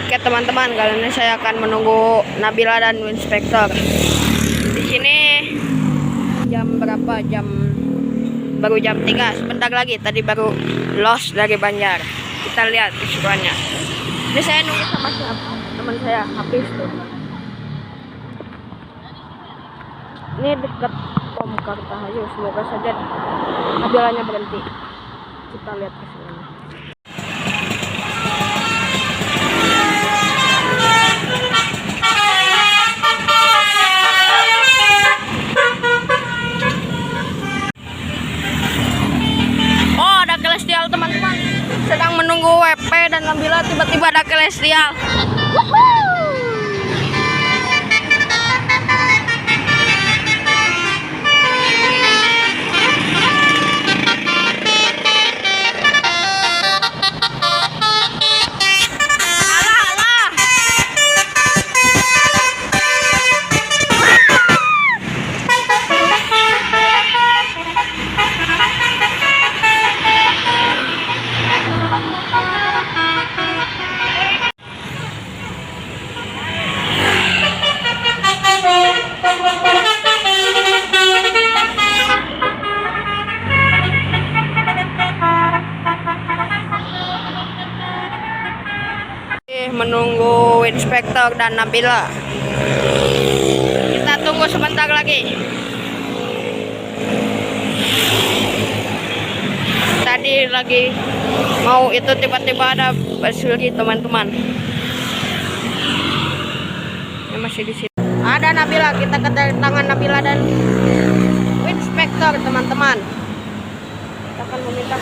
Oke teman-teman, kali ini saya akan menunggu Nabila dan Inspektor. Di sini jam berapa? Baru jam 3, sebentar lagi. Tadi baru los dari Banjar. Kita lihat keseruannya. Ini saya nunggu sama siapa? Teman saya, Hafiz tuh. Ini dekat Pom Kartahayu. Semoga saja Nabilanya berhenti. Kita lihat keseruannya. Celestial teman-teman, sedang menunggu WP dan Nabila, tiba-tiba ada Celestial. Menunggu Inspektor dan Nabila. Kita tunggu sebentar lagi. Tadi lagi mau itu, tiba-tiba ada basuri teman-teman. Ini masih di sini. Ada Nabila, kita kedatangan Nabila dan Inspektor teman-teman. Kita akan meminta